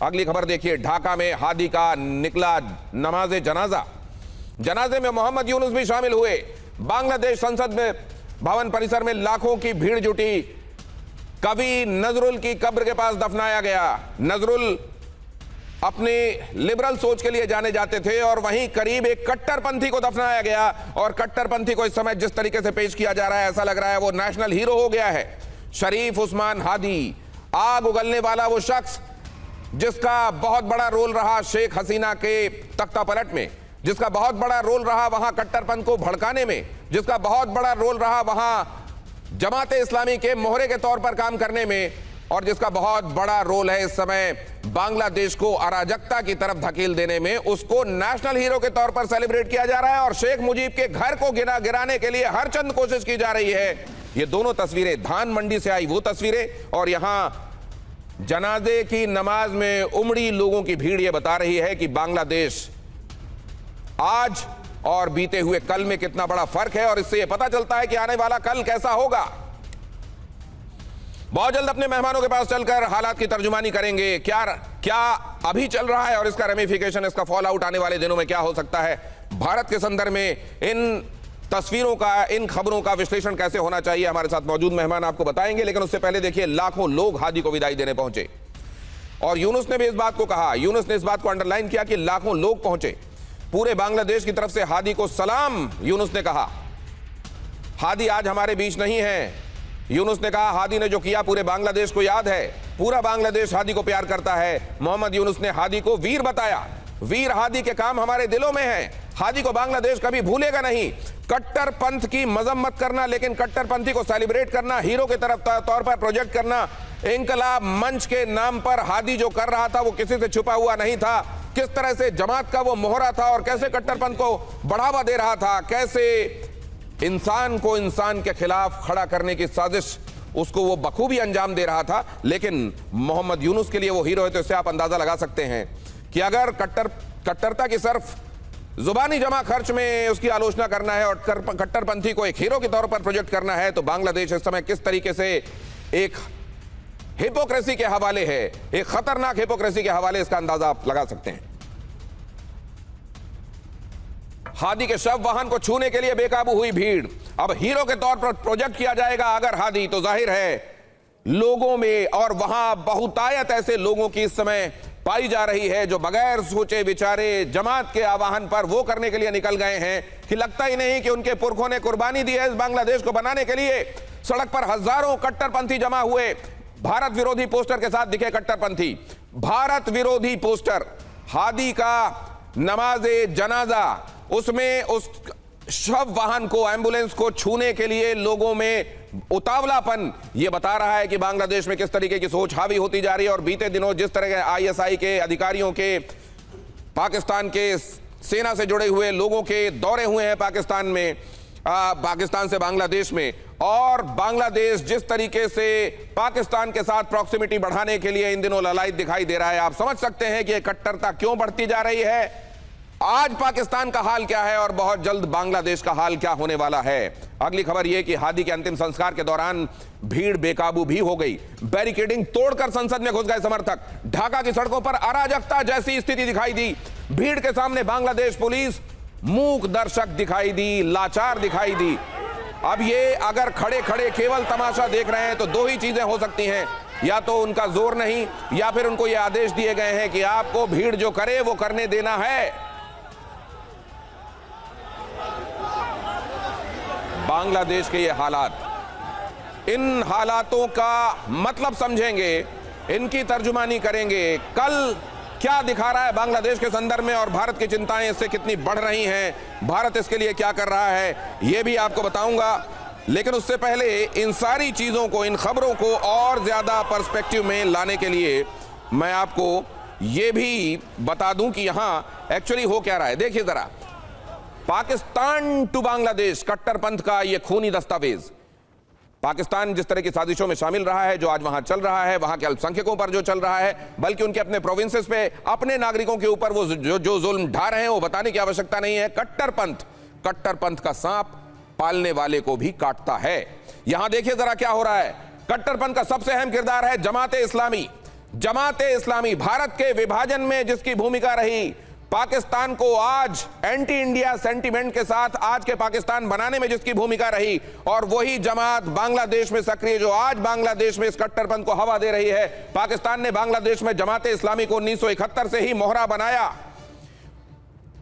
अगली खबर देखिए, ढाका में हादी का निकला नमाज जनाजा। जनाजे में मोहम्मद यूनुस भी शामिल हुए। बांग्लादेश संसद में भवन परिसर में लाखों की भीड़ जुटी। कवि नजरुल की कब्र के पास दफनाया गया। नजरुल अपने लिबरल सोच के लिए जाने जाते थे और वहीं करीब एक कट्टरपंथी को दफनाया गया। और कट्टरपंथी को इस समय जिस तरीके से पेश किया जा रहा है, ऐसा लग रहा है वो नेशनल हीरो हो गया है। शरीफ उस्मान हादी, आग उगलने वाला वो शख्स जिसका बहुत बड़ा रोल रहा शेख हसीना के तख्ता पलट में, जिसका बहुत बड़ा रोल रहा वहां कट्टरपंथ को भड़काने में, जिसका बहुत बड़ा रोल रहा वहां जमाते इस्लामी के मोहरे के तौर पर काम करने में, और जिसका बहुत बड़ा रोल है इस समय बांग्लादेश को अराजकता की तरफ धकेल देने में, उसको नेशनल हीरो के तौर पर सेलिब्रेट किया जा रहा है। और शेख मुजीब के घर को गिराने के लिए हर चंद कोशिश की जा रही है। ये दोनों तस्वीरें धान मंडी से आई वो तस्वीरें, और यहां जनाजे की नमाज में उमड़ी लोगों की भीड़ ये बता रही है कि बांग्लादेश आज और बीते हुए कल में कितना बड़ा फर्क है। और इससे यह पता चलता है कि आने वाला कल कैसा होगा। बहुत जल्द अपने मेहमानों के पास चलकर हालात की तर्जुमानी करेंगे। क्या अभी चल रहा है और इसका रेमिफिकेशन, इसका फॉल आउट आने वाले दिनों में क्या हो सकता है। भारत के संदर्भ में इन तस्वीरों का, इन खबरों का विश्लेषण कैसे होना चाहिए, हमारे साथ मौजूद मेहमान आपको बताएंगे। लेकिन उससे पहले देखिए, लाखों लोग हादी को विदाई देने पहुंचे और यूनुस ने भी इस बात को कहा, यूनुस ने इस बात को अंडरलाइन किया कि लाखों लोग पहुंचे। पूरे बांग्लादेश की तरफ से हादी को सलाम, यूनुस ने कहा। हादी आज हमारे बीच नहीं है। यूनुस ने कहा हादी ने जो किया पूरे बांग्लादेश को याद है, पूरा बांग्लादेश हादी को प्यार करता है। मोहम्मद यूनुस ने हादी को वीर बताया। वीर हादी के काम हमारे दिलों में है। हादी को बांग्लादेश कभी भूलेगा नहीं। कट्टरपंथ की मजम्मत करना, लेकिन कट्टरपंथी को सेलिब्रेट करना, हीरो के तरफ तौर पर प्रोजेक्ट करना, इंकलाब मंच के नाम पर हादी जो कर रहा था वो किसी से छुपा हुआ नहीं था। किस तरह से जमात का वो मोहरा था और कैसे कट्टरपंथ को बढ़ावा दे रहा था, कैसे इंसान को इंसान के खिलाफ खड़ा करने की साजिश उसको वो बखूबी अंजाम दे रहा था। लेकिन मोहम्मद यूनुस के लिए वो हीरो है। तो इससे आप अंदाजा लगा सकते हैं कि अगर कट्टरता की सिर्फ जुबानी जमा खर्च में उसकी आलोचना करना है और कट्टरपंथी को एक हीरो के तौर पर प्रोजेक्ट करना है, तो बांग्लादेश इस समय किस तरीके से एक हिपोक्रेसी के हवाले है, एक खतरनाक हिपोक्रेसी के हवाले, इसका अंदाजा आप लगा सकते हैं। हादी के शव वाहन को छूने के लिए बेकाबू हुई भीड़। अब हीरो के तौर पर प्रोजेक्ट किया जाएगा अगर हादी, तो जाहिर है लोगों में, और वहां बहुतायत ऐसे लोगों की इस समय पाई जा रही है जो बगैर सोचे विचारे जमात के आह्वान पर वो करने के लिए निकल गए हैं कि लगता ही नहीं कि उनके पुरखों ने कुर्बानी दी है इस बांग्लादेश को बनाने के लिए। सड़क पर हजारों कट्टरपंथी जमा हुए। भारत विरोधी पोस्टर के साथ दिखे कट्टरपंथी। भारत विरोधी पोस्टर, हादी का नमाजे जनाजा, उसमें उस शव वाहन को, एम्बुलेंस को छूने के लिए लोगों में उतावलापन ये बता रहा है कि बांग्लादेश में किस तरीके की सोच हावी होती जा रही है। और बीते दिनों जिस तरह के आईएसआई के अधिकारियों के, पाकिस्तान के सेना से जुड़े हुए लोगों के दौरे हुए हैं पाकिस्तान में, पाकिस्तान से बांग्लादेश में, और बांग्लादेश जिस तरीके से पाकिस्तान के साथ प्रॉक्सिमिटी बढ़ाने के लिए इन दिनों ललायत दिखाई दे रहा है, आप समझ सकते हैं कि यह कट्टरता क्यों बढ़ती जा रही है। आज पाकिस्तान का हाल क्या है और बहुत जल्द बांग्लादेश का हाल क्या होने वाला है। अगली खबर यह कि हादी के अंतिम संस्कार के दौरान भीड़ बेकाबू भी हो गई। बैरिकेडिंग तोड़कर संसद में घुस गए समर्थक। ढाका की सड़कों पर अराजकता जैसी स्थिति दिखाई दी। भीड़ के सामने बांग्लादेश पुलिस मूक दर्शक दिखाई दी, लाचार दिखाई दी। अब ये अगर खड़े खड़े केवल तमाशा देख रहे हैं तो दो ही चीजें हो सकती हैं, या तो उनका जोर नहीं, या फिर उनको ये आदेश दिए गए हैं कि आपको भीड़ जो करे वो करने देना है। बांग्लादेश के ये हालात, इन हालातों का मतलब समझेंगे, इनकी तर्जुमानी करेंगे। कल क्या दिखा रहा है बांग्लादेश के संदर्भ में और भारत की चिंताएं इससे कितनी बढ़ रही हैं, भारत इसके लिए क्या कर रहा है, यह भी आपको बताऊंगा। लेकिन उससे पहले इन सारी चीजों को, इन खबरों को और ज्यादा पर्सपेक्टिव में लाने के लिए मैं आपको यह भी बता दूं कि यहां एक्चुअली हो क्या रहा है। देखिए जरा, पाकिस्तान टू बांग्लादेश कट्टरपंथ का यह खूनी दस्तावेज, पाकिस्तान जिस तरह की साजिशों में शामिल रहा है, जो आज वहां चल रहा है, वहां के अल्पसंख्यकों पर जो चल रहा है, बल्कि उनके अपने प्रोविंसेस पे, अपने नागरिकों के ऊपर वो जो जुल्म ढा रहे हैं वो बताने की आवश्यकता नहीं है। कट्टरपंथ का सांप पालने वाले को भी काटता है। यहां देखिए जरा क्या हो रहा है। कट्टरपंथ का सबसे अहम किरदार है जमाते इस्लामी। जमाते इस्लामी भारत के विभाजन में जिसकी भूमिका रही, पाकिस्तान को आज एंटी इंडिया सेंटीमेंट के साथ आज के पाकिस्तान बनाने में जिसकी भूमिका रही, और वही जमात बांग्लादेश में सक्रिय जो आज बांग्लादेश में इस कट्टरपंथ को हवा दे रही है। पाकिस्तान ने बांग्लादेश में जमाते इस्लामी को 1971 से ही मोहरा बनाया।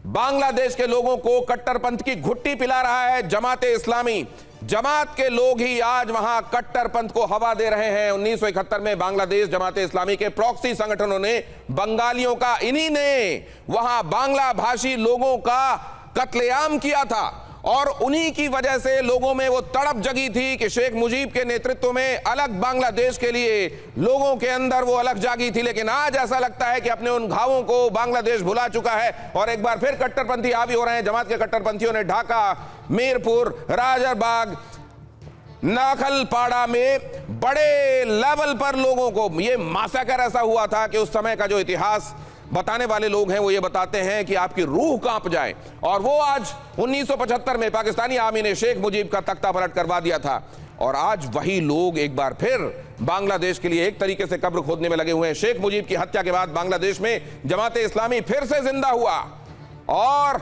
बांग्लादेश के लोगों को कट्टरपंथ की घुट्टी पिला रहा है जमाते इस्लामी। जमात के लोग ही आज वहां कट्टरपंथ को हवा दे रहे हैं। 1971 में बांग्लादेश जमाते इस्लामी के प्रॉक्सी संगठनों ने बंगालियों का, इन्हीं ने वहां बांग्ला भाषी लोगों का कत्लेआम किया था, और उन्हीं की वजह से लोगों में वो तड़प जगी थी कि शेख मुजीब के नेतृत्व में अलग बांग्लादेश के लिए लोगों के अंदर वो अलग जागी थी। लेकिन आज ऐसा लगता है कि अपने उन घावों को बांग्लादेश भुला चुका है और एक बार फिर कट्टरपंथी हावी हो रहे हैं। जमात के कट्टरपंथियों ने ढाका, मीरपुर, राजरबाग, नाखलपाड़ा में बड़े लेवल पर लोगों को, ये मासैकर ऐसा हुआ था कि उस समय का जो इतिहास बताने वाले लोग हैं वो ये बताते हैं कि आपकी रूह कांप जाए। और वो आज 1975 में पाकिस्तानी आर्मी ने शेख मुजीब का तख्ता पलट करवा दिया था, और आज वही लोग एक बार फिर बांग्लादेश के लिए एक तरीके से कब्र खोदने में लगे हुए हैं। शेख मुजीब की हत्या के बाद बांग्लादेश में जमाते इस्लामी फिर से जिंदा हुआ, और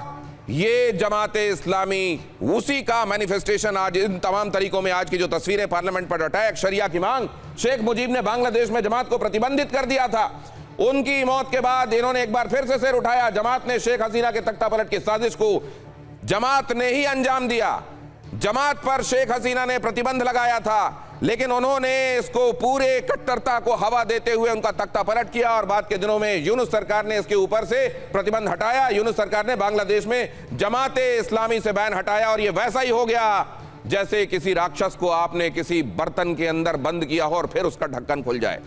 ये जमाते इस्लामी उसी का मैनिफेस्टेशन आज इन तमाम तरीकों में। आज की जो तस्वीरें, पार्लियामेंट पर अटैक, शरिया की मांग, शेख मुजीब ने बांग्लादेश में जमात को प्रतिबंधित कर दिया था। उनकी मौत के बाद इन्होंने एक बार फिर से सिर उठाया। जमात ने शेख हसीना के तख्ता पलट की साजिश को जमात ने ही अंजाम दिया। जमात पर शेख हसीना ने प्रतिबंध लगाया था, लेकिन उन्होंने इसको पूरे कट्टरता को हवा देते हुए उनका तख्ता पलट किया, और बाद के दिनों में यूनुस सरकार ने इसके ऊपर से प्रतिबंध हटाया। यूनुस सरकार ने बांग्लादेश में जमाते इस्लामी से बैन हटाया, और ये वैसा ही हो गया जैसे किसी राक्षस को आपने किसी बर्तन के अंदर बंद किया हो और फिर उसका ढक्कन खुल जाए।